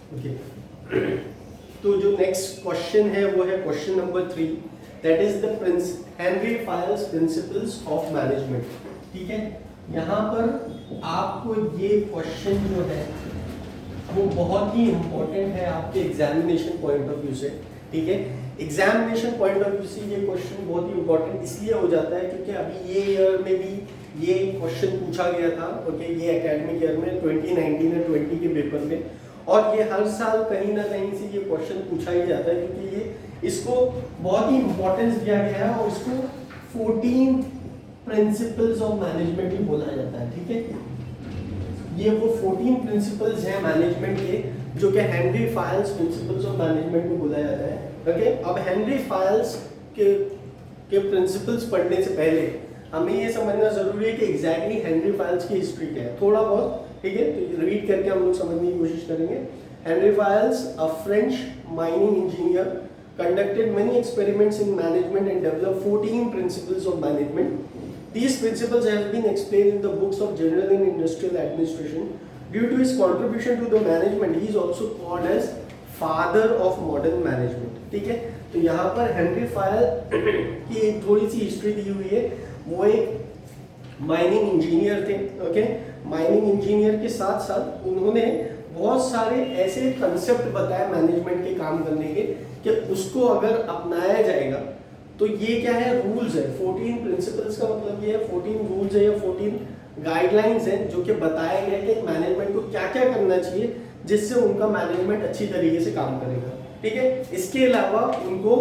Okay, तो जो next question है वो है question number 3, that is the Henry Fayol's principles of management. ठीक है, यहाँ पर आपको ये क्वेश्चन जो है वो बहुत ही इंपॉर्टेंट है आपके एग्जामिनेशन पॉइंट ऑफ व्यू से। ठीक है, एग्जामिनेशन पॉइंट ऑफ व्यू से ये क्वेश्चन बहुत ही इंपॉर्टेंट इसलिए हो जाता है क्योंकि अभी ये ईयर में भी ये क्वेश्चन पूछा गया था। ओके, ये एकेडमिक ईयर में 2019 और 20 के पेपर में, और ये हर साल कहीं ना कहीं से ये क्वेश्चन पूछा ही जाता है क्योंकि ये इसको बहुत ही इंपॉर्टेंस दिया गया है और इसको 14 प्रिंसिपल्स ऑफ मैनेजमेंट भी बोला जाता है। ठीक है, ये वो 14 प्रिंसिपल्स हैं मैनेजमेंट के जो कि Henry Fayol's principles of management को बोला जाता है। ओके, अब हेनरी फायल्स के प्रिंसिपल्स पढ़ने से पहले हमें ये समझना जरूरी है कि एग्जैक्टली हेनरी फायल्स की हिस्ट्री क्या है, थोड़ा बहुत। ठीक है, तो रीड करके हम लोग समझने की कोशिश करेंगे। Henry Fayol's, a French mining engineer, conducted many experiments in management and developed 14 principles of management. These principles have been explained in the books of general and industrial administration. Due to his contribution to the management, he is also called as father of modern management. ठीक है, तो यहाँ पर Henry file की एक थोड़ी सी history दी हुई है। वो एक माइनिंग इंजीनियर थे। ओके, माइनिंग इंजीनियर के साथ साथ उन्होंने बहुत सारे ऐसे कंसेप्ट बताए मैनेजमेंट के काम करने के कि उसको अगर अपनाया जाएगा तो ये क्या है, रूल्स है। 14 प्रिंसिपल्स का मतलब ये है 14 रूल्स है या 14 गाइडलाइंस हैं जो कि बताया गया है कि मैनेजमेंट को क्या क्या करना चाहिए जिससे उनका मैनेजमेंट अच्छी तरीके से काम करेगा। ठीक है, इसके अलावा उनको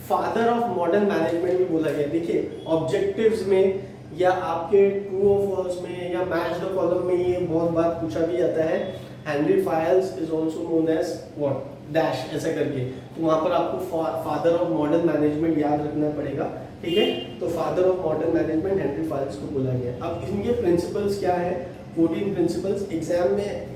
फादर ऑफ मॉडर्न मैनेजमेंट भी बोला गया। देखिए, ऑब्जेक्टिव्स में या आपके ट्रू ऑफ फॉल्स में या मैच द कॉलम में ये बहुत बार पूछा भी जाता है, Henry Fayol's is also known as what dash, ऐसा करके। तो वहां पर आपको फादर ऑफ मॉडर्न मैनेजमेंट याद रखना पड़ेगा। ठीक है, तो father of modern management Henry Fayol's को बोला गया। अब इनके प्रिंसिपल्स क्या है, 14 प्रिंसिपल्स। एग्जाम में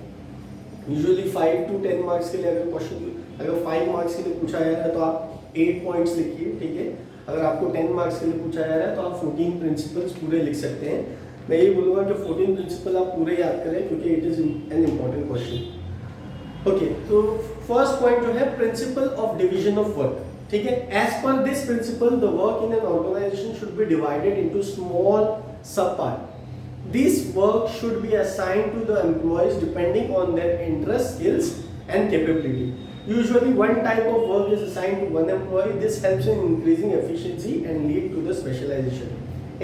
यूजुअली 5 to 10 मार्क्स के लिए अगर क्वेश्चन, अगर 5 मार्क्स के लिए पूछा जा रहा है तो आप 8 पॉइंट्स लिखिए। ठीक है, अगर आपको 10 मार्क्स के लिए पूछा जा रहा है तो आप 14 प्रिंसिपल्स पूरे लिख सकते हैं। मैं ये बोलूँगा कि 14 प्रिंसिपल आप पूरे याद करें क्योंकि it is an important question. Okay, तो फर्स्ट पॉइंट जो है principle of division of work. ठीक है, एज पर this principle the work in an organization should be divided into small sub part. This work should be assigned to the employees depending on their interest, skills and capability. Usually one type of work is assigned to one employee. This helps in increasing efficiency and lead to the specialization.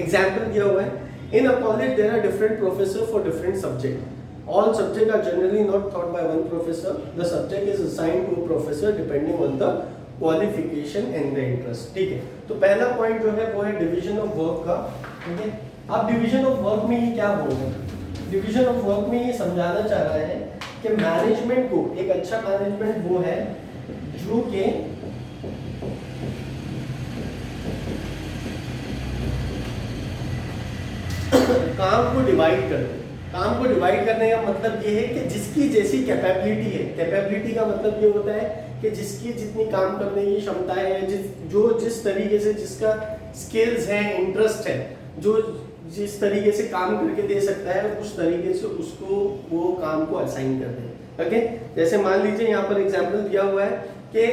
Example दिया हुआ है, in a college there are different professors for different subjects. All subjects are generally not taught by one professor. The subject is assigned to a professor depending on the qualification and the interest. ठीक है, तो पहला point जो है वो है division of work का। ठीक है, अब डिवीजन ऑफ वर्क में ये क्या बोल रहे हैं, डिवीजन ऑफ वर्क में ये समझाना चाह रहा है कि मैनेजमेंट को, एक अच्छा मैनेजमेंट वो है जो कि काम को डिवाइड कर दे। काम को डिवाइड करने का मतलब ये है कि जिसकी जैसी कैपेबिलिटी है। कैपेबिलिटी का मतलब ये होता है कि जिसकी जितनी काम करने की क्षमता है, जिस तरीके से जिसका स्किल्स है, इंटरेस्ट है, जो जिस तरीके से काम करके दे सकता है उस तरीके से उसको वो काम को असाइन कर दे। ओके, जैसे मान लीजिए यहाँ पर एग्जांपल दिया हुआ है कि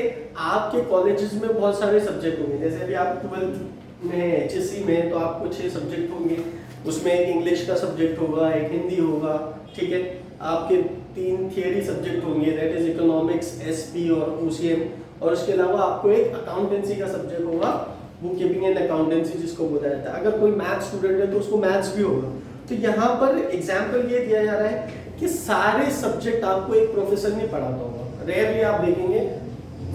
आपके कॉलेजेस में बहुत सारे सब्जेक्ट होंगे। जैसे अभी आप 12th में HSC में तो आपको 6 सब्जेक्ट होंगे, उसमें एक इंग्लिश का सब्जेक्ट होगा, एक हिंदी होगा। ठीक है, आपके 3 थियरी सब्जेक्ट होंगे, दैट इज इकोनॉमिक्स, SP और OCM, और उसके अलावा आपको एक अकाउंटेंसी का सब्जेक्ट होगा, बुक कीपिंग एंड अकाउंटेंसी जिसको बोला जाता है। अगर कोई मैथ्स स्टूडेंट है तो उसको मैथ्स भी होगा। तो यहाँ पर एग्जाम्पल ये दिया जा रहा है कि सारे सब्जेक्ट आपको एक प्रोफेसर नहीं पढ़ाता होगा। रेयरली आप देखेंगे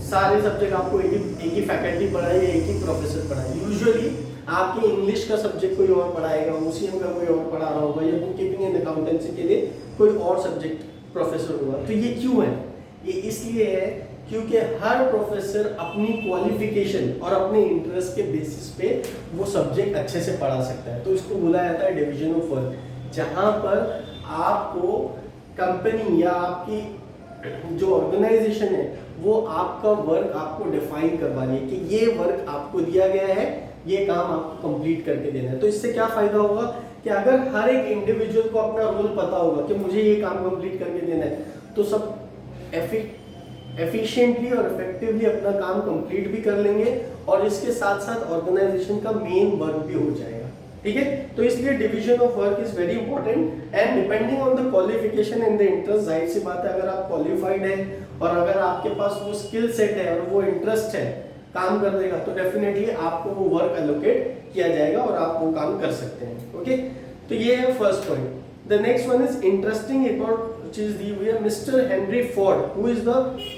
सारे सब्जेक्ट आपको एक ही फैकल्टी पढ़ाए या एक ही प्रोफेसर पढ़ाए। यूजुअली आपके इंग्लिश का सब्जेक्ट कोई और पढ़ाएगा, OCM का कोई और पढ़ा रहा होगा, या बुक कीपिंग एंड अकाउंटेंसी के लिए कोई और सब्जेक्ट प्रोफेसर होगा। तो ये क्यों है, ये इसलिए है क्योंकि हर प्रोफेसर अपनी क्वालिफिकेशन और अपने इंटरेस्ट के बेसिस पे वो सब्जेक्ट अच्छे से पढ़ा सकता है। तो इसको बोला जाता है डिवीजन ऑफ वर्क, जहाँ पर आपको कंपनी या आपकी जो ऑर्गेनाइजेशन है वो आपका वर्क आपको डिफाइन करवा रही है कि ये वर्क आपको दिया गया है, ये काम आपको कंप्लीट करके देना है। तो इससे क्या फायदा होगा कि अगर हर एक इंडिविजुअल को अपना रोल पता होगा कि मुझे ये काम कंप्लीट करके देना है, तो सब एफिशिएंटली और इफेक्टिवली अपना काम कंप्लीट भी कर लेंगे और इसके साथ साथ ऑर्गेनाइजेशन का मेन वर्क भी हो जाएगा। ठीक है, तो इसलिए division of work is very important and depending on the qualification and the interest, जाहिर सी बात है अगर आप क्वालिफाइड है और अगर आपके पास वो स्किल सेट है और वो इंटरेस्ट है काम कर देगा तो डेफिनेटली आपको वो वर्क एलोकेट किया जाएगा और आप वो काम कर सकते हैं। ओके, तो ये है first point. The next one is interesting, एक और चीज दी हुई है, mister Henry Ford who is the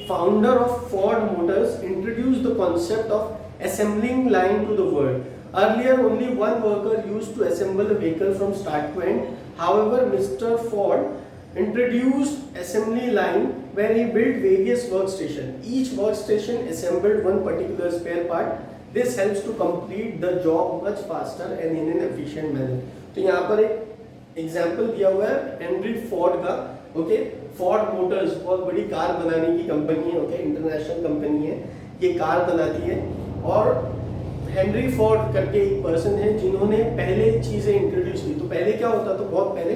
founder of Ford Motors introduced the concept of assembling line to the world. Earlier, only one worker used to assemble a vehicle from start to end. However, Mr. Ford introduced assembly line where he built various workstations. Each workstation assembled one particular spare part. This helps to complete the job much faster and in an efficient manner. तो यहाँ पर एक example दिया हुआ है Henry Ford का। Okay, Ford Motors बहुत बड़ी कार बनाने की कंपनी है। ओके, इंटरनेशनल कंपनी है, ये कार बनाती है और हेनरी फोर्ड करके एक पर्सन है जिन्होंने पहले चीजें इंट्रोड्यूस की। तो पहले क्या होता था, बहुत पहले,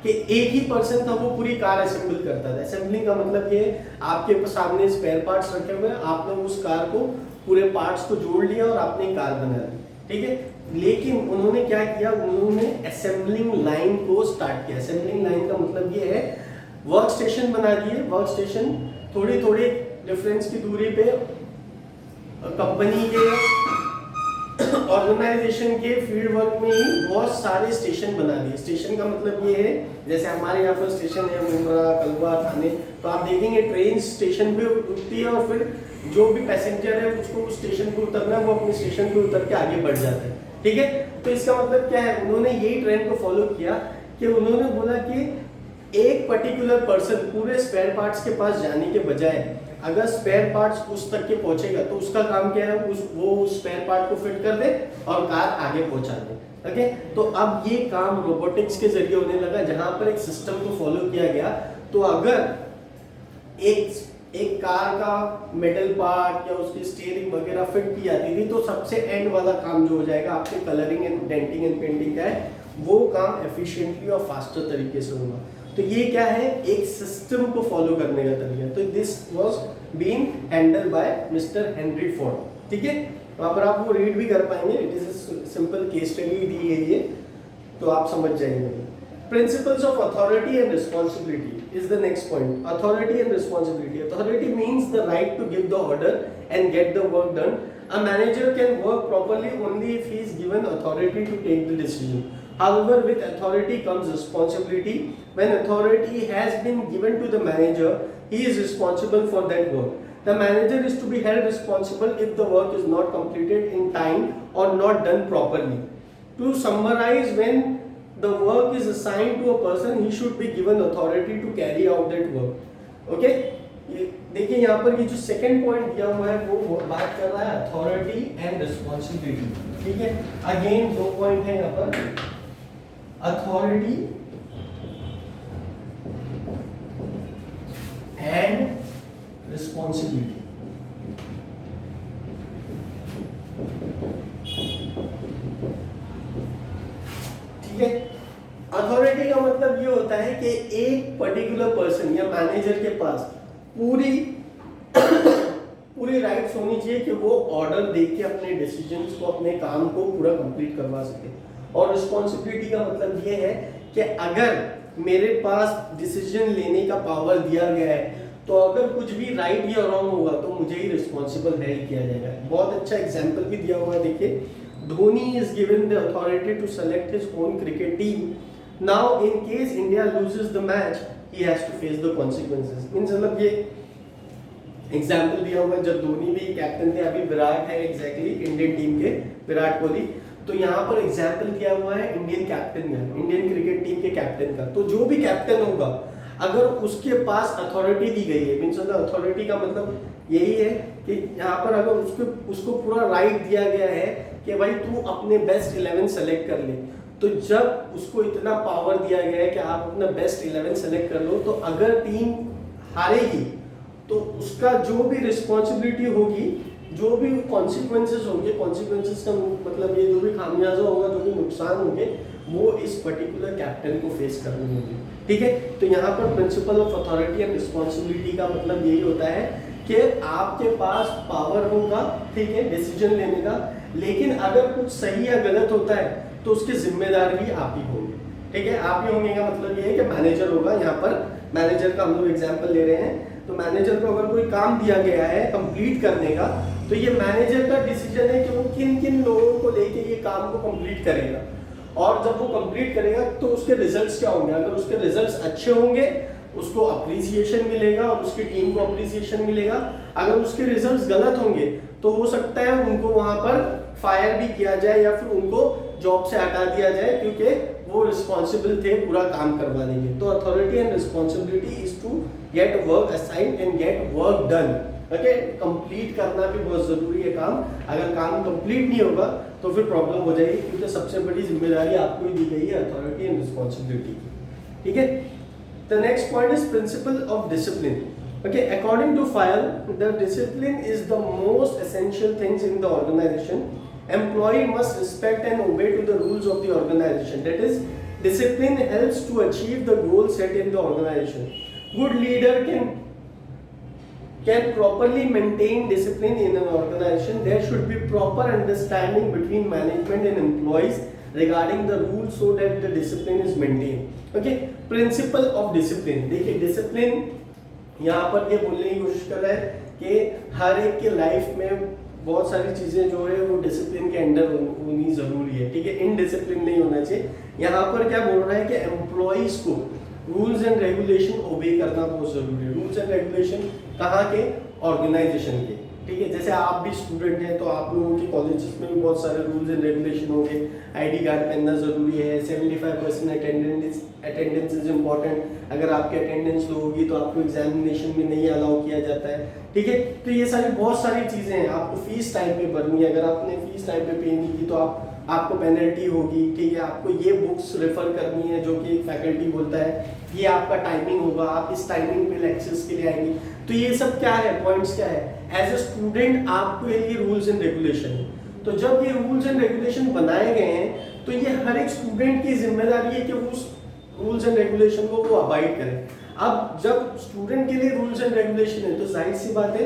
कि एक ही पर्सन था वो पूरी कार असेंबल करता था। असेंबलिंग का मतलब ये आपके सामने स्पेयर पार्ट्स रखे हुए हैं, आपने उस कार को पूरे पार्ट्स को जोड़ लिया और आपने कार बना ली। ठीक है, लेकिन उन्होंने क्या किया, उन्होंने असेंबलिंग लाइन को स्टार्ट किया। असेंबलिंग लाइन का मतलब ये है वर्क स्टेशन बना दिए। वर्क स्टेशन थोड़ी थोड़ी डिफरेंस की दूरी पे कंपनी के ऑर्गेनाइजेशन के फील्ड वर्क में ही बहुत सारे स्टेशन बना दिए। स्टेशन का मतलब ये है, जैसे हमारे यहाँ पर स्टेशन है मुंब्रा, कलवा, थाने, तो आप देखेंगे ट्रेन स्टेशन पे रुकती है और फिर जो भी पैसेंजर है उसको उस स्टेशन पे उतरना है, वो अपने स्टेशन पे उतर के आगे बढ़ जाता है। ठीक है, तो इसका मतलब क्या है, उन्होंने यही ट्रेंड को फॉलो किया कि उन्होंने बोला कि एक पर्टिकुलर पर्सन पूरे स्पेयर पार्ट्स के पास जाने के बजाय अगर स्पेयर पार्ट्स उस तक के पहुंचेगा तो उसका काम क्या है, वो उस स्पेयर पार्ट को फिट कर दे और कार आगे पहुंचा दे। ओके, तो अब ये काम रोबोटिक्स के जरिए होने लगा जहां पर एक सिस्टम को फॉलो किया गया। तो अगर एक कार का मेटल पार्ट या उसकी स्टीयरिंग वगैरह फिट की जाती थी तो सबसे एंड वाला काम जो हो जाएगा आपके colouring and denting and painting का है, वो काम एफिशिएंटली और फास्टर तरीके से होगा। तो ये क्या है, एक सिस्टम को फॉलो करने का तरीका। तो this was being handled by mister Henry Ford. ठीक है, वहां पर आप वो रीड भी कर पाएंगे, it is simple case study दी गई है तो आप समझ जाएंगे। Principles of authority and responsibility is the next point. Authority and responsibility. Authority means the right to give the order and get the work done. A manager can work properly only if he is given authority to take the decision. However, with authority comes responsibility. When authority has been given to the manager, he is responsible for that work. The manager is to be held responsible if the work is not completed in time or not done properly. To summarize, when the work is assigned to a person, he should be given authority to carry out that work. Okay? देखिए यहाँ पर ये जो second point दिया हुआ है वो बात कर रहा है अथॉरिटी एंड रिस्पांसिबिलिटी। ठीक है, अगेन दो पॉइंट है यहाँ पर, अथॉरिटी एंड रिस्पांसिबिलिटी। ठीक है, अथॉरिटी का मतलब ये होता है कि एक पर्टिकुलर पर्सन या मैनेजर के पास पूरी राइट्स होनी चाहिए कि वो ऑर्डर दे के अपने डिसीजंस को, अपने काम को पूरा कंप्लीट करवा सके। और रिस्पॉन्सिबिलिटी का मतलब ये है कि अगर मेरे पास डिसीजन लेने का पावर दिया गया है तो अगर कुछ भी राइट या रॉन्ग होगा तो मुझे ही रिस्पॉन्सिबल हेल्ड किया जाएगा। बहुत अच्छा एग्जाम्पल भी दिया हुआ है, देखिए, Dhoni is given the authority to select his own cricket team. Now in case India loses the match he has to face the consequences। Means मतलब ये एग्जाम्पल दिया हुआ है, जब धोनी भी कैप्टन थे, अभी विराट है एग्जैक्टली इंडियन टीम के, विराट कोहली, तो यहाँ पर एग्जाम्पल दिया हुआ है इंडियन कैप्टन का, इंडियन क्रिकेट टीम के कैप्टन का। तो जो भी कैप्टन होगा अगर उसके पास अथॉरिटी दी गई है, मींस अथॉरिटी का मतलब यही है कि यहाँ पर अगर उसको पूरा राइट दिया गया है कि भाई तू अपने बेस्ट 11 सेलेक्ट कर ले, तो जब उसको इतना पावर दिया गया है कि आप अपना बेस्ट 11 सेलेक्ट कर लो, तो अगर टीम हारेगी तो उसका जो भी रिस्पॉन्सिबिलिटी होगी, जो भी कॉन्सिक्वेंसेस होंगे, कॉन्सिक्वेंसेस का मतलब ये जो भी खामियाजा होगा, जो भी नुकसान होंगे, वो इस पर्टिकुलर कैप्टन को फेस करने होंगे। ठीक है, तो यहाँ पर principle of authority and responsibility का मतलब यही होता है कि आपके पास पावर होगा, ठीक है, डिसीजन लेने का, लेकिन अगर कुछ सही या गलत होता है तो उसके जिम्मेदार भी आप ही होंगे, ठीक है। आप ही होंगे का मतलब ये है कि मैनेजर होगा, यहाँ पर मैनेजर का हम लोग एग्जांपल ले रहे हैं, तो मैनेजर को अगर कोई काम दिया गया है कंप्लीट करने का, तो ये मैनेजर का डिसीजन है कि वो किन किन लोगों को लेके ये काम को कंप्लीट करेगा, और जब वो कंप्लीट करेगा तो उसके रिजल्ट्स क्या होंगे। अगर उसके रिजल्ट्स अच्छे होंगे उसको अप्रिसिएशन मिलेगा और उसकी टीम को अप्रिसिएशन मिलेगा। अगर उसके रिजल्ट्स गलत होंगे तो हो सकता है उनको वहां पर फायर भी किया जाए या फिर उनको जॉब से हटा दिया जाए, क्योंकि वो रिस्पॉन्सिबल थे पूरा काम करवाने के। तो authority and responsibility is to get work assigned and get work done, okay. Complete करना भी बहुत जरूरी है काम। अगर काम कंप्लीट नहीं होगा तो फिर प्रॉब्लम हो जाएगी, क्योंकि सबसे बड़ी जिम्मेदारी आपको ही दी गई है अथॉरिटी एंड रिस्पॉन्सिबिलिटी की, ठीक है। The next point is principle of discipline. Okay, according to Fayal, the discipline is the most essential things in the organization. Employee must respect and obey to the rules of the organization. That is, discipline helps to achieve the goals set in the organization. Good leader can properly maintain discipline in an organization. There should be proper understanding between management and employees regarding the rules so that the discipline is maintained. Okay, principle of discipline. देखिए discipline यहाँ पर ये बोलने की कोशिश कर रहा है कि हर एक के लाइफ में बहुत सारी चीजें जो है वो डिसिप्लिन के अंडर होनी जरूरी है, ठीक है। इनडिसिप्लिन नहीं होना चाहिए। यहाँ पर क्या बोल रहा है कि एम्प्लॉइज को रूल्स एंड रेगुलेशन ओबे करना बहुत जरूरी है। रूल्स एंड रेगुलेशन कहाँ के? ऑर्गेनाइजेशन के, ठीक है। जैसे आप भी स्टूडेंट हैं तो आप लोगों के कॉलेजेस में भी बहुत सारे रूल्स एंड रेगुलेशन होंगे। आईडी कार्ड पहनना जरूरी है, 75% अटेंडेंस इज इम्पॉर्टेंट। अगर आपकी अटेंडेंस लो होगी तो आपको एग्जामिनेशन में नहीं अलाउ किया जाता है, ठीक है। तो ये सारी बहुत सारी चीजें हैं। आपको फीस टाइम पे भरनी है, अगर आपने फीस टाइम पे पे नहीं की तो आपको पेनल्टी होगी, ठीक है। आपको ये बुक्स रेफर करनी है जो कि एक फैकल्टी बोलता है, ये आपका टाइमिंग होगा, आप इस टाइमिंग पे लेक्चर्स के लिए आएंगे। तो ये सब क्या है, पॉइंट्स क्या है, एज ए स्टूडेंट आपको ये रूल्स एंड रेगुलेशन है। तो जब ये रूल्स एंड रेगुलेशन बनाए गए हैं तो ये हर एक स्टूडेंट की जिम्मेदारी है कि वो उस रूल्स एंड रेगुलेशन को वो अबाइड करें। अब जब स्टूडेंट के लिए रूल्स एंड रेगुलेशन है तो जाहिर सी बात है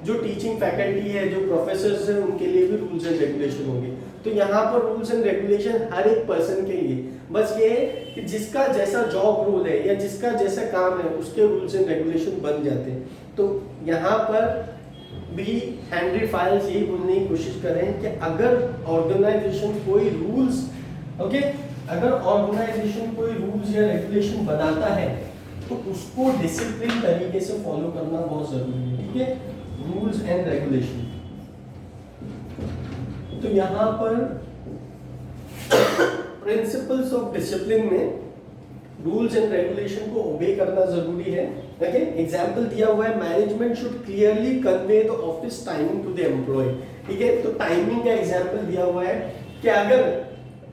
जो टीचिंग फैकल्टी है, जो प्रोफेसर्स हैं, उनके लिए भी रूल्स एंड रेगुलेशन होंगे। तो यहाँ पर रूल्स एंड रेगुलेशन हर एक पर्सन के लिए, बस ये है कि जिसका जैसा जॉब रोल है या जिसका जैसा काम है उसके रूल्स एंड रेगुलेशन बन जाते हैं। तो यहाँ पर भी हेनरी फायल्स यही बोलने की कोशिश कर रहे हैं कि अगर ऑर्गेनाइजेशन कोई रूल्स, ओके, अगर ऑर्गेनाइजेशन कोई रूल्स या रेगुलेशन बनाता है तो उसको डिसिप्लिन तरीके से फॉलो करना बहुत जरूरी है, ठीक है। रूल्स एंड रेगुलेशन, तो यहां पर प्रिंसिपल्स ऑफ डिसिप्लिन में रूल्स एंड रेगुलेशन को ओबे करना जरूरी है। ओके, एग्जांपल दिया हुआ है, management should clearly convey the office timing to the employee, ठीक है। तो टाइमिंग का एग्जांपल दिया हुआ है कि अगर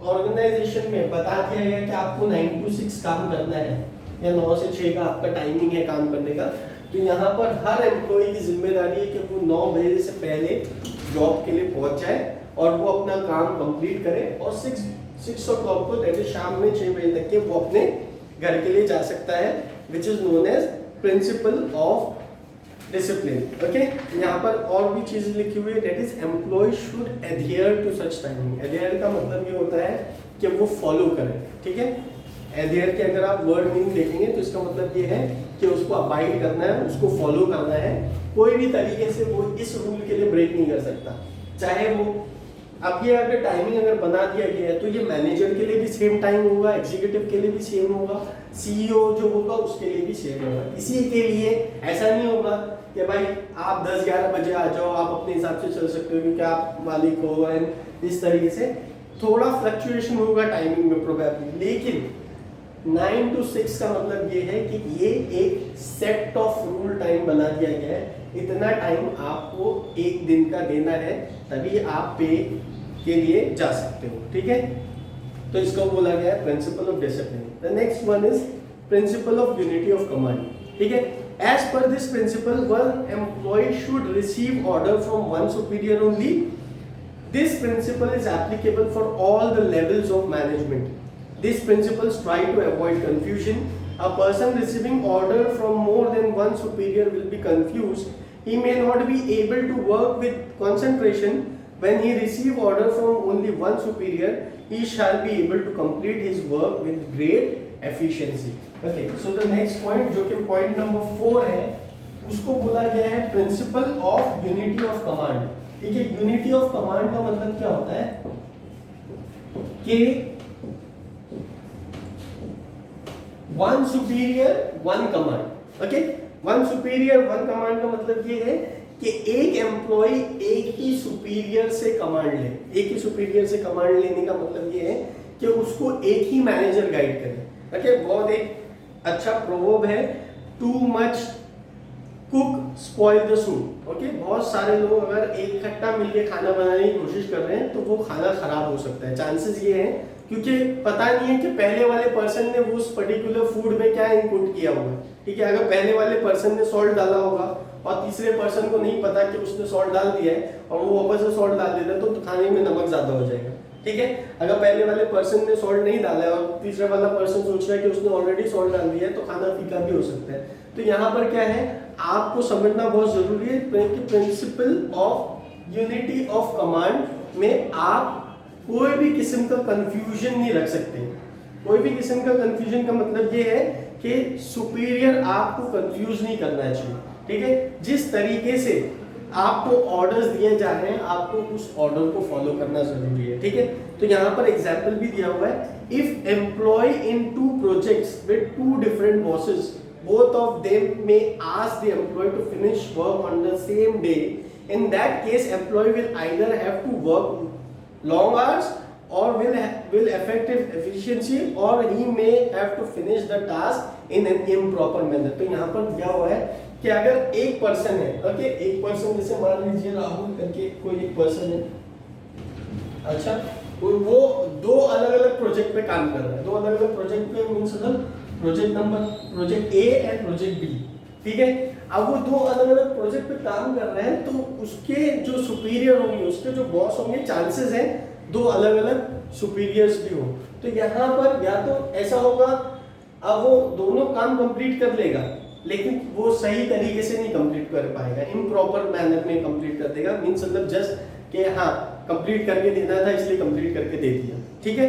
ऑर्गेनाइजेशन में बता दिया गया कि आपको 9 to 6 काम करना है या 9 से 6 का आपका टाइमिंग है काम करने का, तो यहाँ पर हर एम्प्लॉय की जिम्मेदारी है कि वो 9 बजे से पहले जॉब के लिए पहुंच जाए और वो अपना काम कंप्लीट करे और 6 o'clock को, दैट इज शाम में 6 बजे तक के वो अपने घर के लिए जा सकता है, which is known as principle of discipline. Okay, यहाँ पर और भी चीजें लिखी हुई है, that is employee should adhere to such timing. Adhere का मतलब ये होता है कि वो फॉलो करे, ठीक है। एडहियर के अगर आप वर्ड मीनिंग देखेंगे तो इसका मतलब ये है कि उसको अबाइड करना है, उसको फॉलो करना है, कोई भी तरीके से वो इस रूल के लिए ब्रेक नहीं कर सकता। चाहे वो अब ये अगर टाइमिंग अगर बना दिया गया है तो ये मैनेजर के लिए भी सेम टाइम होगा, एग्जीक्यूटिव के लिए भी सेम होगा, सीईओ जो होगा उसके लिए भी सेम होगा। इसी के लिए ऐसा नहीं होगा कि भाई आप 10-11 बजे आ जाओ, आप अपने हिसाब से चल सकते हो क्योंकि आप मालिक हो, एंड इस तरीके से थोड़ा फ्लक्चुएशन होगा टाइमिंग में प्रोबेबली, लेकिन 9 to 6 का मतलब ये है कि ये एक सेट ऑफ रूल टाइम बना दिया गया है, इतना टाइम आपको एक दिन का देना है, तभी आप पे के लिए जा सकते हो, ठीक है। तो इसको बोला गया है principle of discipline. The next one is principle of unity of command, ठीक है। एज पर this principle, one employee should receive order from one superior only. This principle is applicable for all the levels of management. These principles try to avoid confusion. A person receiving order from more than one superior will be confused he may not be able to work with concentration. When he receive order from only one superior, he shall be able to complete his work with great efficiency. Okay, so the next point जो कि point number 4 है, उसको बोला गया है principle of unity of command. ठीक है, unity of command का मतलब क्या होता है कि one superior one command. Okay, one superior one command का मतलब ये है कि एक एम्प्लॉय एक ही सुपीरियर से कमांड ले। एक ही सुपीरियर से कमांड लेने का मतलब ये है कि उसको एक ही मैनेजर गाइड करे। ओके, बहुत एक अच्छा प्रोवर्ब है, too much cook spoil the soup. Okay, बहुत सारे लोग अगर एक इकट्ठा मिलके खाना बनाने की कोशिश कर रहे हैं तो वो खाना खराब हो सकता है। चांसेस ये हैं क्योंकि पता नहीं है कि पहले वाले पर्सन ने वो उस पर्टिकुलर फूड में क्या इनपुट किया हुआ है। ठीक है, अगर पहले वाले पर्सन ने सॉल्ट डाला होगा और तीसरे पर्सन को नहीं पता कि उसने सॉल्ट डाल दिया है और वो वापस से सॉल्ट डाल देता है तो खाने में नमक ज्यादा हो जाएगा। ठीक है, अगर पहले वाले पर्सन ने सॉल्ट नहीं डाला है और तीसरा वाला पर्सन सोच रहा है कि उसने ऑलरेडी सॉल्ट डाल दिया है तो खाना फीका भी हो सकता है। तो यहाँ पर क्या है, आपको समझना बहुत जरूरी है कि principal of unity of command में आप कोई भी किस्म का कंफ्यूजन नहीं रख सकते। कोई भी किस्म का कंफ्यूजन का मतलब ये है कि सुपीरियर आपको कंफ्यूज नहीं करना चाहिए। ठीक है, जिस तरीके से आपको ऑर्डर्स दिए जा रहे हैं आपको उस ऑर्डर को फॉलो करना जरूरी है। ठीक है, तो यहाँ पर एग्जांपल भी दिया हुआ है, if employee in two projects with two different bosses, both of them may ask the employee to finish work on the same day. In that case, employee will either have to work long hours or will effective efficiency, or he may have to finish the task in an improper manner. तो यहाँ पर दिया हुआ है कि अगर एक person है, ओके, एक पर्सन जैसे मान लीजिए राहुल करके कोई एक पर्सन है, अच्छा, वो दो अलग अलग प्रोजेक्ट पे काम कर रहा है। दो अलग अलग प्रोजेक्ट पे means project A and project B. ठीक है, अब वो दो अलग अलग प्रोजेक्ट पे काम कर रहे हैं तो उसके जो सुपीरियर होंगे, उसके जो बॉस होंगे, चांसेस हैं दो अलग अलग सुपीरियर्स भी हो। तो यहाँ पर या तो ऐसा होगा, अब वो दोनों काम कंप्लीट कर लेगा लेकिन वो सही तरीके से नहीं कंप्लीट कर पाएगा, इम्प्रॉपर मैनर में कंप्लीट कर देगा। मीन्स मतलब जस्ट कि हाँ कंप्लीट करके देना था इसलिए कंप्लीट करके दे दिया। ठीक है,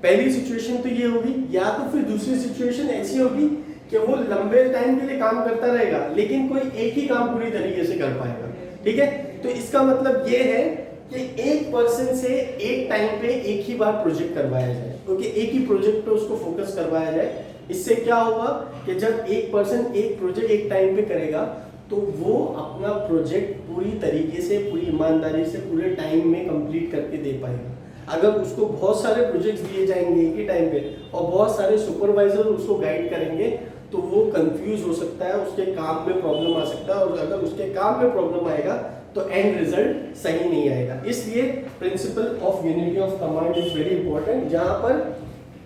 पहली सिचुएशन तो ये होगी। या तो फिर दूसरी सिचुएशन ऐसी होगी कि वो लंबे टाइम के लिए काम करता रहेगा लेकिन कोई एक ही काम पूरी तरीके से कर पाएगा। ठीक है, तो इसका मतलब ये है कि एक पर्सन से एक टाइम पे एक ही बार प्रोजेक्ट करवाया जाए, क्योंकि एक ही प्रोजेक्ट पे उसको फोकस करवाया जाए। इससे क्या होगा कि जब एक पर्सन एक प्रोजेक्ट एक टाइम पे करेगा तो वो अपना प्रोजेक्ट पूरी तरीके से, पूरी ईमानदारी से, पूरे टाइम में कंप्लीट करके दे पाएगा। अगर उसको बहुत सारे प्रोजेक्ट्स दिए जाएंगे एक ही टाइम पे और बहुत सारे सुपरवाइजर उसको गाइड करेंगे तो वो कंफ्यूज हो सकता है, उसके काम में प्रॉब्लम आ सकता है, और अगर उसके काम में प्रॉब्लम आएगा तो एंड रिजल्ट सही नहीं आएगा। इसलिए principal of unity of command is very important, जहां पर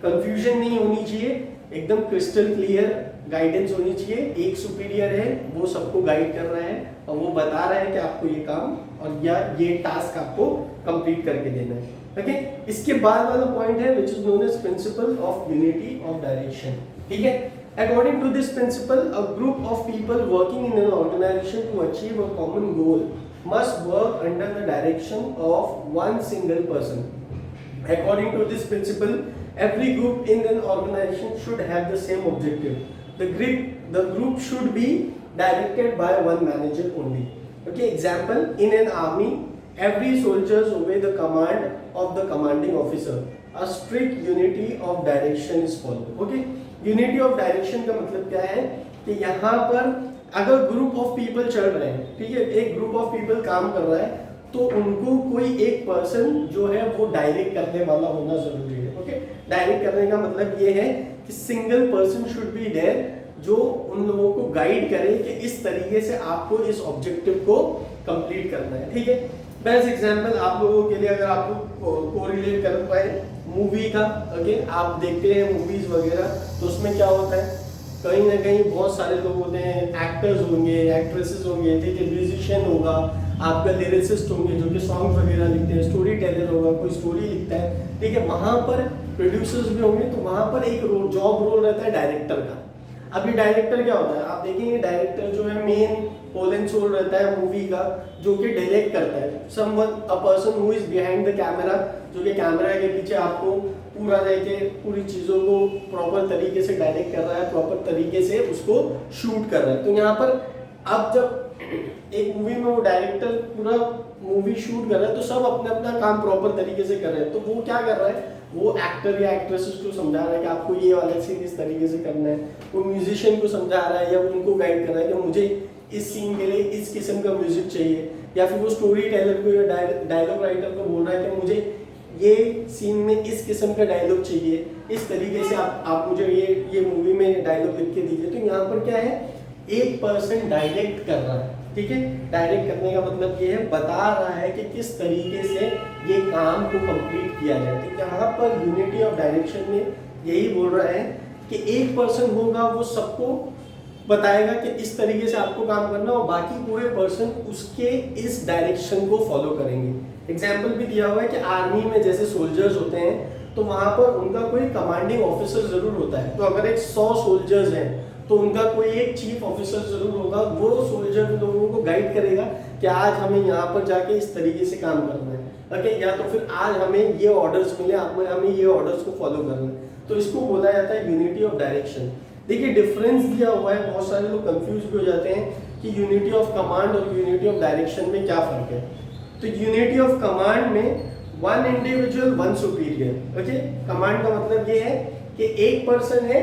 कंफ्यूजन नहीं होनी चाहिए, एकदम क्रिस्टल क्लियर गाइडेंस होनी चाहिए। एक सुपीरियर है, वो सबको गाइड कर रहा है और वो बता रहा है कि आपको ये काम और या ये टास्क आपको कंप्लीट करके देना है। ओके, इसके बाद वाला पॉइंट है which is known as principle of unity of direction. ठीक है, according to this principle, a group of people working in an organisation to achieve a common goal must work under the direction of one single person. According to this principle, every group in an organization should have the same objective. The group should be directed by one manager only. Okay, example, in an army, every soldier obey the command of the commanding officer. A strict unity of direction is followed. Okay, unity of direction का मतलब क्या है कि यहाँ पर अगर group of people चल रहे हैं, ठीक है, एक ग्रुप ऑफ पीपल काम कर रहा है तो उनको कोई एक पर्सन जो है वो डायरेक्ट करने वाला होना जरूरी है। ओके, डायरेक्ट करने का मतलब ये है कि single person should be there जो उन लोगों को गाइड करे कि इस तरीके से आपको इस ऑब्जेक्टिव को कंप्लीट करना है। ठीक है, बेस्ट एग्जांपल आप लोगों के लिए अगर आपको कोरिलेट कर पाए मूवी का, ओके, आप देखते हैं मूवीज वगैरह तो उसमें क्या होता है, कहीं ना कहीं बहुत सारे लोग होते हैं, एक्टर्स होंगे, एक्ट्रेसेस होंगे, ठीक है, म्यूजिशियन होगा, आपका लिरिसिस्ट होंगे जो कि सॉन्ग वगैरह लिखते हैं, स्टोरी टेलर होगा, कोई स्टोरी लिखता है, ठीक है, वहाँ पर प्रोड्यूसर्स भी होंगे। तो वहाँ पर एक जॉब रोल रहता है डायरेक्टर का। अब ये डायरेक्टर क्या होता है, आप देखेंगे डायरेक्टर जो है मेन होल एंड सोल रहता है मूवी का, जो कि डायरेक्ट करता है। Someone a person who is behind the camera, जो कि कैमरा के पीछे आपको पूरा रह के पूरी चीज़ों को प्रॉपर तरीके से डायरेक्ट कर रहा है, प्रॉपर तरीके से उसको शूट कर रहा है। तो यहाँ पर अब जब एक मूवी में वो डायरेक्टर पूरा मूवी शूट कर रहा है तो सब अपना अपना काम प्रॉपर तरीके से कर रहे हैं। तो वो क्या कर रहा है, वो एक्टर या एक्ट्रेसेस को समझा रहा है कि आपको ये वाला सीन इस तरीके से करना है, वो म्यूजिशियन को समझा रहा है या उनको गाइड कर रहा है कि मुझे इस सीन के लिए इस किस्म का म्यूजिक चाहिए, या फिर वो स्टोरी टेलर को या डायलॉग राइटर को बोल रहा है कि मुझे ये सीन में इस किस्म का डायलॉग चाहिए, इस तरीके से आप मुझे ये मूवी में डायलॉग लिख के दीजिए। तो यहाँ पर क्या है, एक पर्सन डायरेक्ट कर रहा है, ठीक है। डायरेक्ट करने का मतलब ये है, बता रहा है कि किस तरीके से ये काम को कंप्लीट किया जाए। तो यहाँ पर यूनिटी ऑफ डायरेक्शन में यही बोल रहा है कि एक पर्सन होगा वो सबको बताएगा कि इस तरीके से आपको काम करना, और बाकी पूरे पर्सन उसके इस डायरेक्शन को फॉलो करेंगे। एग्जाम्पल भी दिया हुआ है कि आर्मी में जैसे सोल्जर्स होते हैं तो वहां पर उनका कोई कमांडिंग ऑफिसर जरूर होता है। तो अगर एक 100 सोल्जर्स हैं तो उनका कोई एक चीफ ऑफिसर जरूर होगा, वो सोल्जर लोगों को गाइड करेगा कि आज हमें यहाँ पर जाके इस तरीके से काम करना है, ओके, या तो फिर आज हमें ये ऑर्डर्स मिले, हमें ये ऑर्डर्स को फॉलो करना है। तो इसको बोला जाता है यूनिटी ऑफ डायरेक्शन। देखिए डिफरेंस दिया हुआ है, बहुत सारे लोग कंफ्यूज भी हो जाते हैं कि यूनिटी ऑफ कमांड और यूनिटी ऑफ डायरेक्शन में क्या फर्क है। तो यूनिटी ऑफ कमांड में one individual one superior, okay. Command का मतलब ये है कि एक पर्सन है,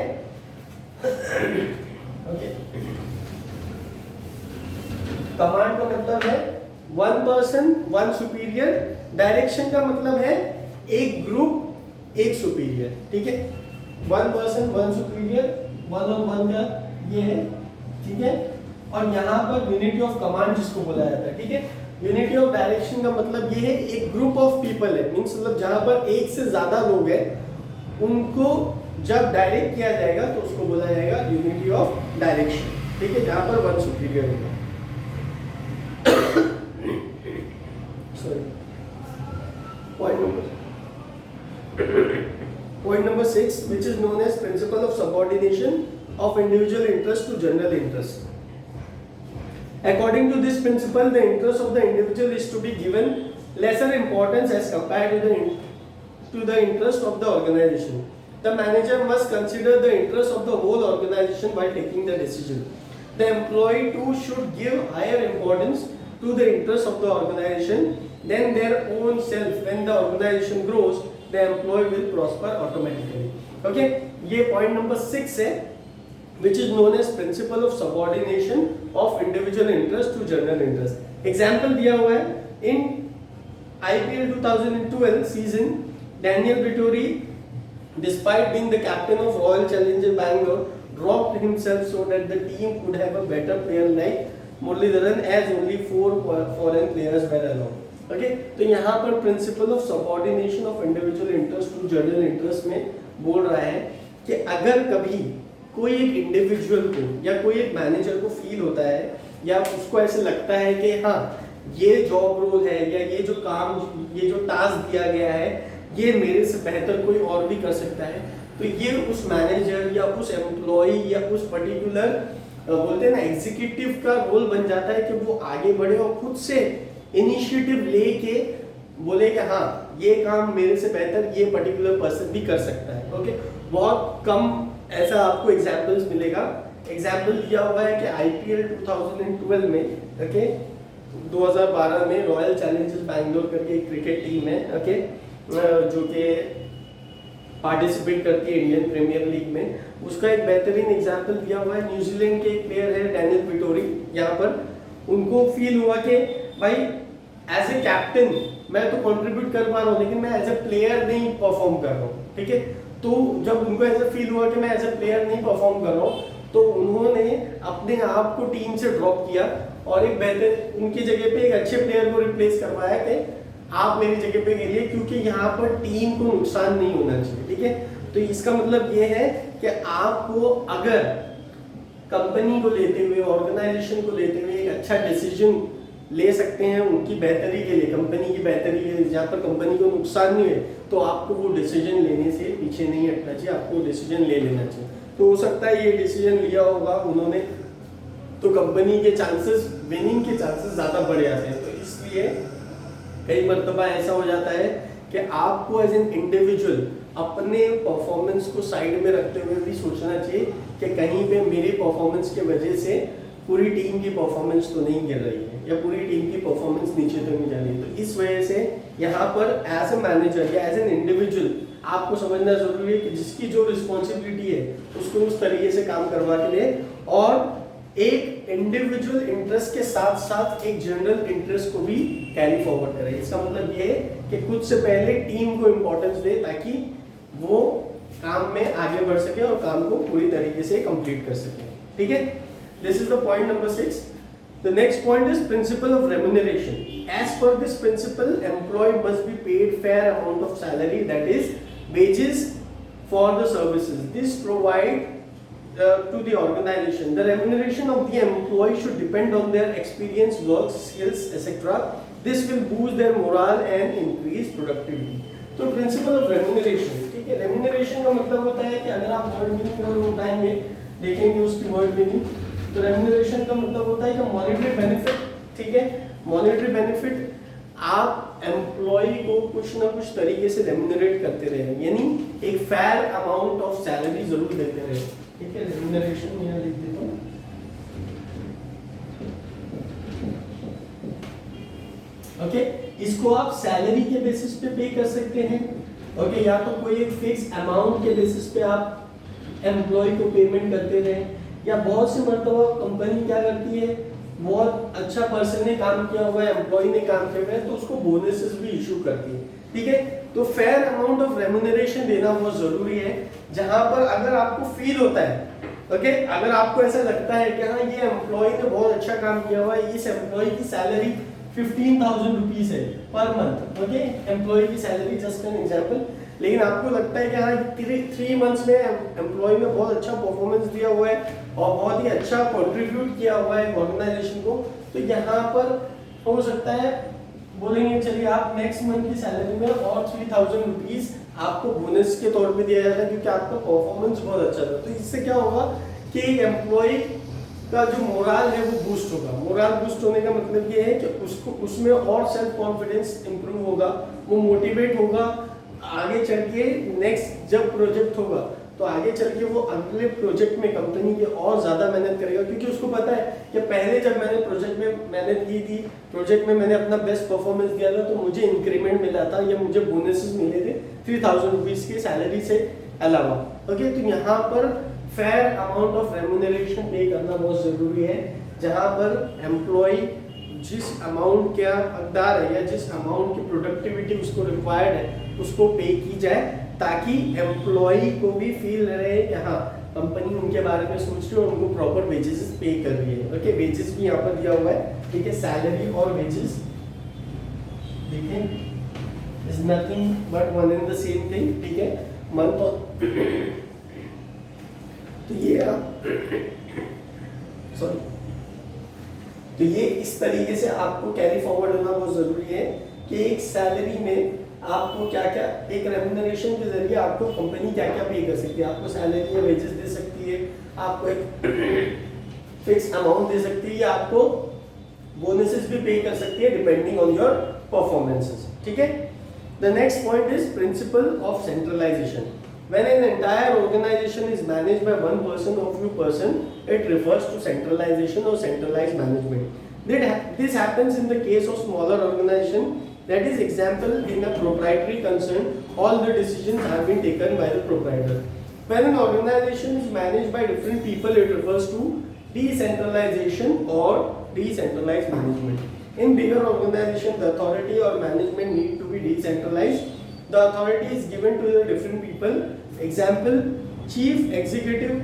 ओके, कमांड का मतलब है one person one superior, direction का मतलब है एक ग्रुप एक सुपीरियर, ठीक है। One person one superior, one on one का ये है, ठीक है। और यहाँ पर यूनिटी ऑफ कमांड जिसको बोला जाता है, ठीक है। यूनिटी ऑफ डायरेक्शन का मतलब ये है एक ग्रुप ऑफ पीपल है, मींस मतलब जहां पर एक से ज्यादा लोग हैं उनको जब डायरेक्ट किया जाएगा तो उसको बोला जाएगा यूनिटी ऑफ डायरेक्शन, ठीक है, जहां पर वन सुपीरियर होगा। Sorry, point number 6 which is known as principle of subordination of individual interest to general interest. According to this principle, the interest of the individual is to be given lesser importance as compared to the interest of the organization. The manager must consider the interest of the whole organization while taking the decision. The employee too should give higher importance to the interest of the organization than their own self. When the organization grows, the employee will prosper automatically. Okay, ये point number 6 है, which is known as principle of subordination of individual interest to general interest. Example दिया हुआ है in IPL 2012 season, Daniel Vettori, despite being the captain of Royal Challengers Bangalore, dropped himself so that the team could have a better player like Muralidharan, as only 4 foreign players were allowed. Okay, तो यहाँ पर principle of subordination of individual interest to general interest में बोल रहा है कि अगर कभी कोई एक इंडिविजुअल को या कोई एक मैनेजर को फील होता है या उसको ऐसे लगता है कि हाँ ये जॉब रोल है या ये जो काम, ये जो टास्क दिया गया है ये मेरे से बेहतर कोई और भी कर सकता है, तो ये उस मैनेजर या उस एम्प्लॉय या उस पर्टिकुलर बोलते हैं ना एग्जीक्यूटिव का रोल बन जाता है कि वो आगे बढ़े और खुद से इनिशिएटिव लेके बोले कि हाँ ये काम मेरे से बेहतर ये पर्टिकुलर पर्सन भी कर सकता है। ओके, बहुत कम ऐसा आपको एग्जांपल्स मिलेगा। एग्जांपल दिया हुआ है कि आईपीएल 2012 में, ओके, 2012 में रॉयल चैलेंजर्स बैंगलोर करके एक क्रिकेट टीम है, ओके, जो कि पार्टिसिपेट करती है इंडियन प्रीमियर लीग में। उसका एक बेहतरीन एग्जांपल दिया हुआ है, न्यूजीलैंड के एक प्लेयर है डैनियल विटोरी। यहाँ पर उनको फील हुआ कि भाई एज ए कैप्टन मैं तो कंट्रीब्यूट कर पा रहा हूँ लेकिन मैं एज ए प्लेयर नहीं परफॉर्म कर रहा हूँ, ठीक है। तो जब उनको ऐसा फील हुआ कि मैं एज ए प्लेयर नहीं परफॉर्म कर रहा हूँ तो उन्होंने अपने आप को टीम से ड्रॉप किया और एक बेहतर उनकी जगह पे एक अच्छे प्लेयर को रिप्लेस करवाया कि आप मेरी जगह पे खेलिए क्योंकि यहाँ पर टीम को नुकसान नहीं होना चाहिए, ठीक है। तो इसका मतलब ये है कि आपको अगर कंपनी को लेते हुए, ऑर्गेनाइजेशन को लेते हुए एक अच्छा डिसीजन ले सकते हैं उनकी बेहतरी के लिए, कंपनी की बेहतरी के लिए, जहाँ पर कंपनी को नुकसान नहीं है, तो आपको वो डिसीजन लेने से पीछे नहीं हटना चाहिए, आपको डिसीजन ले लेना चाहिए। तो हो सकता है ये डिसीजन लिया होगा उन्होंने तो कंपनी के चांसेस, विनिंग के चांसेस ज़्यादा बढ़ जाते हैं। तो इसलिए कई मर्तबा ऐसा हो जाता है कि आपको एज एन इंडिविजुअल अपने परफॉर्मेंस को साइड में रखते हुए भी सोचना चाहिए कि कहीं पे मेरी परफॉर्मेंस की वजह से पूरी टीम की परफॉर्मेंस तो नहीं गिर रही है या पूरी टीम की परफॉर्मेंस नीचे तो नहीं जा रही है। तो इस वजह से यहाँ पर एज ए मैनेजर या एज एन इंडिविजुअल आपको समझना जरूरी है कि जिसकी जो रिस्पॉन्सिबिलिटी है उसको उस तरीके से काम करवा के दे और एक इंडिविजुअल इंटरेस्ट के साथ साथ एक जनरल इंटरेस्ट को भी कैरी फॉरवर्ड करे। इसका मतलब ये है कि खुद से पहले टीम को इम्पोर्टेंस दे ताकि वो काम में आगे बढ़ सके और काम को पूरी तरीके से कंप्लीट कर सके। ठीक है, this is the point number 6। The next point is principle of remuneration. As per this principle, employee must be paid fair amount of salary, that is wages for the services. This provide to the organization. The remuneration of the employee should depend on their experience, work, skills, etc. This will boost their morale and increase productivity. तो principle of remuneration, ठीक है, remuneration का मतलब होता है कि अगर आप वर्ड मीनिंग और उठाएंगे देखेंगे उसकी वर्ड मीनिंग, तो रेम्यूनरेशन का मतलब होता है कि मॉनेटरी बेनिफिट, ठीक है, मॉनेटरी बेनिफिट आप एम्प्लॉय को कुछ ना कुछ तरीके से रेम्यूनरेट करते रहे, यानी एक फेयर अमाउंट ऑफ सैलरी जरूर देते रहे। ठीक है, रेम्यूनरेशन यहाँ लिख देता हूँ। ओके, इसको आप सैलरी के बेसिस पे पे कर सकते हैं। ओके, या तो कोई एक फिक्स अमाउंट के बेसिस पे आप एम्प्लॉय को पेमेंट करते रहे, या बहुत सी मर्तबा कंपनी क्या करती है, बहुत अच्छा पर्सन ने काम किया हुआ है, एम्प्लॉय ने काम किया हुआ है, तो उसको बोनसेस भी इशू करती है। ठीक है, तो फेयर अमाउंट ऑफ रेम्यूनरेशन देना बहुत जरूरी है, जहां पर अगर आपको फील होता है, ओके, अगर आपको ऐसा लगता है कि हाँ ये एम्प्लॉय ने बहुत अच्छा काम किया हुआ है, इस एम्प्लॉय की सैलरी 15,000 रुपीज है पर मंथ, ओके, एम्प्लॉय की सैलरी जस्ट एन एग्जांपल, लेकिन आपको लगता है कि हाँ 3 मंथ्स में एम्प्लॉय ने बहुत अच्छा परफॉर्मेंस दिया हुआ है और बहुत ही अच्छा कंट्रीब्यूट किया हुआ है ऑर्गेनाइजेशन को, तो यहाँ पर हो सकता है बोलेंगे चलिए आप नेक्स्ट मंथ की सैलरी में और 3,000 रुपीज आपको बोनस के तौर पे दिया जाता है क्योंकि आपका परफॉर्मेंस बहुत अच्छा था। तो इससे क्या होगा कि एक एम्प्लॉय का जो मोरल है वो बूस्ट होगा। मोरल बूस्ट होने का मतलब ये है कि उसको उसमें और सेल्फ कॉन्फिडेंस इंप्रूव होगा, वो मोटिवेट होगा, आगे चल के नेक्स्ट जब प्रोजेक्ट होगा तो आगे चल के वो अगले प्रोजेक्ट में कंपनी की और ज़्यादा मेहनत करेगा, क्योंकि उसको पता है कि पहले जब मैंने प्रोजेक्ट में मेहनत की थी, प्रोजेक्ट में मैंने अपना बेस्ट परफॉर्मेंस दिया था, तो मुझे इंक्रीमेंट मिला था या मुझे बोनसेस मिले थे 3,000 रुपीज़ की सैलरी से अलावा। ओके, तो यहाँ पर फेयर अमाउंट ऑफ रेम्यूनरेशन पे करना बहुत ज़रूरी है, जहाँ पर एम्प्लॉय जिस अमाउंट का हकदार है या जिस अमाउंट की प्रोडक्टिविटी उसको रिक्वायर्ड है उसको पे की जाए, ताकि एम्प्लॉय को भी फील रहे कि हाँ कंपनी उनके बारे में सोच रही है और उनको प्रॉपर वेजेस पे कर रही है। ओके, वेजेस भी यहाँ पर दिया हुआ है, ठीक है, सैलरी और वेजेस देखें is nothing but one and the same thing, ठीक है, मंथ और तो ये सॉरी तो ये इस तरीके से आपको कैरी फॉरवर्ड होना बहुत जरूरी है कि एक सैलरी में आपको क्या क्या, एक रेम्यूनरेशन के जरिए आपको कंपनी क्या क्या पे कर सकती है, आपको सैलरी या वेजेस दे सकती है, आपको एक फिक्स अमाउंट दे सकती है, या आपको बोनसेस भी पे कर सकती है डिपेंडिंग ऑन योर परफॉर्मेंसेस। ठीक है, the next point is principle of centralisation. When an entire organization is managed by one person or few person, it refers to centralization or centralized management. This happens in the case of smaller organization. That is example in a proprietary concern, all the decisions have been taken by the proprietor. When an organization is managed by different people, it refers to decentralization or decentralized management. In bigger organization, the authority or management need to be decentralized. The authority is given to the different people. Example: chief executive,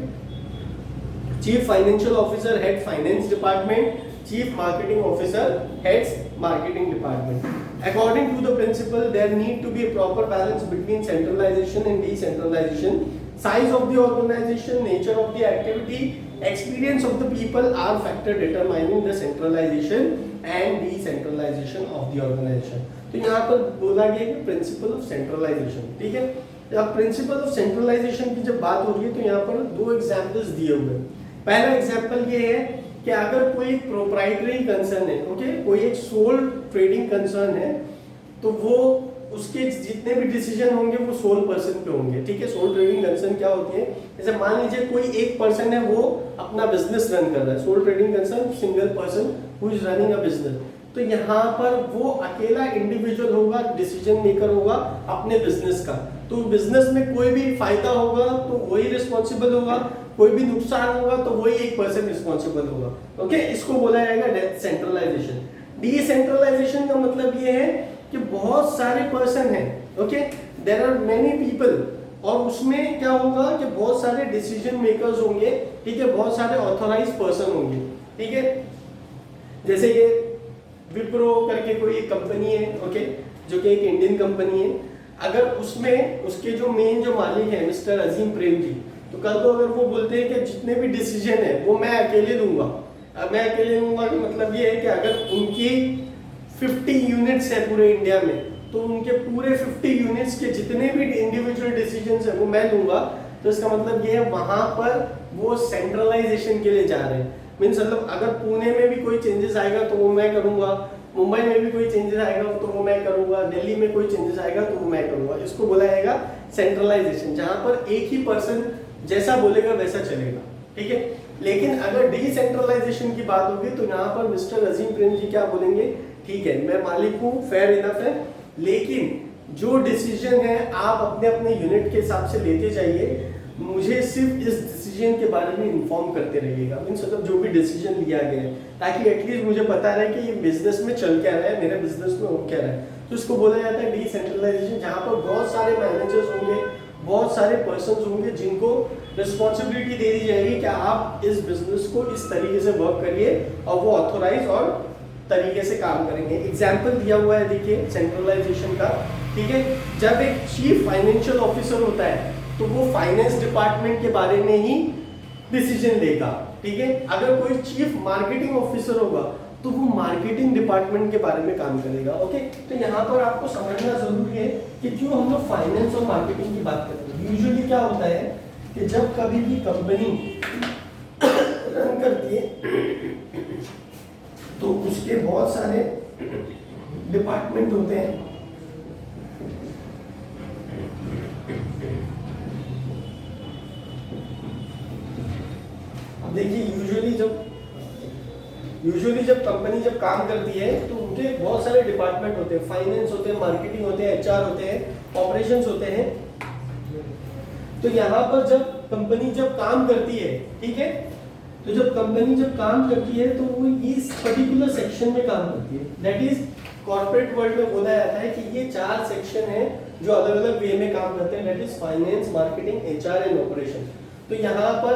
chief financial officer head finance department, chief marketing officer heads marketing department. According to the principle, there need to be a proper balance between centralization and decentralization. Size of the organization, nature of the activity, experience of the people are factor determining the centralization and decentralization of the organization. तो यहाँ पर बोला गया कि principal of centralisation, ठीक है। अब principal of centralisation की जब बात हो रही है तो यहाँ पर 2 एग्जांपल्स दिए हुए हैं। पहला एग्जांपल ये है कि अगर कोई प्रोप्राइटरी कंसर्न है, ओके, कोई एक सोल ट्रेडिंग कंसर्न है, तो वो उसके जितने भी डिसीजन होंगे वो सोल पर्सन पे होंगे, ठीक है। सोल ट्रेडिंग कंसर्न क्या होती है, जैसे मान लीजिए कोई एक पर्सन है वो अपना बिजनेस रन कर रहा है, sole trading concern single person who is running a business. तो यहाँ पर वो अकेला इंडिविजुअल होगा, डिसीजन मेकर होगा अपने बिजनेस का। तो बिजनेस में कोई भी फायदा होगा तो वही रिस्पॉन्सिबल होगा, कोई भी नुकसान होगा तो वही एक पर्सन रिस्पॉन्सिबल होगा, ओके। इसको बोला जाएगा सेंट्रलाइजेशन। डिसेंट्रलाइजेशन का मतलब ये है कि बहुत सारे पर्सन हैं, okay, there are many people, और उसमें क्या होगा कि बहुत सारे डिसीजन मेकर्स होंगे, ठीक है, बहुत सारे ऑथोराइज पर्सन होंगे, ठीक है। जैसे ये विप्रो करके कोई एक कंपनी है, ओके, जो कि एक इंडियन कंपनी है। अगर उसमें उसके जो मेन जो मालिक है मिस्टर अजीम प्रेम जी, तो कल को अगर वो बोलते हैं कि जितने भी डिसीजन है वो मैं अकेले लूंगा, मैं अकेले लूंगा कि मतलब ये है कि अगर उनकी 50 यूनिट्स है पूरे इंडिया में, तो उनके पूरे 50 यूनिट्स के जितने भी इंडिविजुअल डिसीजंस है वो मैं लूंगा, तो इसका मतलब ये है वहां पर वो सेंट्रलाइजेशन के लिए जा रहे हैं। मीन्स मतलब अगर पुणे में भी कोई चेंजेस आएगा तो वो मैं करूंगा, मुंबई में भी कोई चेंजेस आएगा तो वो मैं करूंगा, दिल्ली में कोई चेंजेस आएगा तो वो मैं करूंगा। इसको बोला जाएगा सेंट्रलाइजेशन, जहां पर एक ही पर्सन जैसा बोलेगा वैसा चलेगा, ठीक है। लेकिन अगर डिसेंट्रलाइजेशन की बात होगी तो यहाँ पर मिस्टर अजीम प्रेम जी क्या बोलेंगे, ठीक है मैं मालिक हूँ, फेयर इनफ है, लेकिन जो डिसीजन है आप अपने अपने यूनिट के हिसाब से लेते जाइए, मुझे सिर्फ इस डिसीजन के बारे में इन्फॉर्म करते रहिएगा। मीन्स मतलब जो भी डिसीजन लिया गया है, ताकि एटलीस्ट मुझे पता रहे कि ये बिजनेस में चल क्या रहा है, मेरे बिजनेस में हो क्या रहा है। तो इसको बोला जाता है डिसेंट्रलाइजेशन, जहाँ पर बहुत सारे मैनेजर्स होंगे, बहुत सारे पर्सन होंगे जिनको रिस्पॉन्सिबिलिटी दे दी जाएगी कि आप इस बिजनेस को इस तरीके से वर्क करिए, और वो ऑथोराइज और तरीके से काम करेंगे। एग्जाम्पल दिया हुआ है देखिए सेंट्रलाइजेशन का, ठीक है। जब एक चीफ फाइनेंशियल ऑफिसर होता है तो वो फाइनेंस डिपार्टमेंट के बारे में ही डिसीजन लेगा, ठीक है। अगर कोई चीफ मार्केटिंग ऑफिसर होगा तो वो मार्केटिंग डिपार्टमेंट के बारे में काम करेगा, ओके। तो यहाँ पर आपको समझना जरूरी है कि जो हम लोग फाइनेंस और मार्केटिंग की बात करते हैं, यूजुअली क्या होता है कि जब कभी भी कंपनी रन करती है तो उसके बहुत सारे डिपार्टमेंट होते हैं। अब देखिए यूजुअली जब कंपनी जब काम करती है तो उनके बहुत सारे डिपार्टमेंट होते हैं, फाइनेंस होते हैं, मार्केटिंग होते हैं, एचआर होते हैं, ऑपरेशंस होते हैं। तो यहाँ पर जब कंपनी जब काम करती है, ठीक है, तो जब कंपनी जब काम करती है तो वो इस पर्टिकुलर सेक्शन में काम करती है। दैट इज कॉर्पोरेट वर्ल्ड में बोला जाता है कि ये 4 सेक्शन है जो अलग अलग वे में काम करते हैं, that is finance, marketing, HR and operation. तो यहाँ पर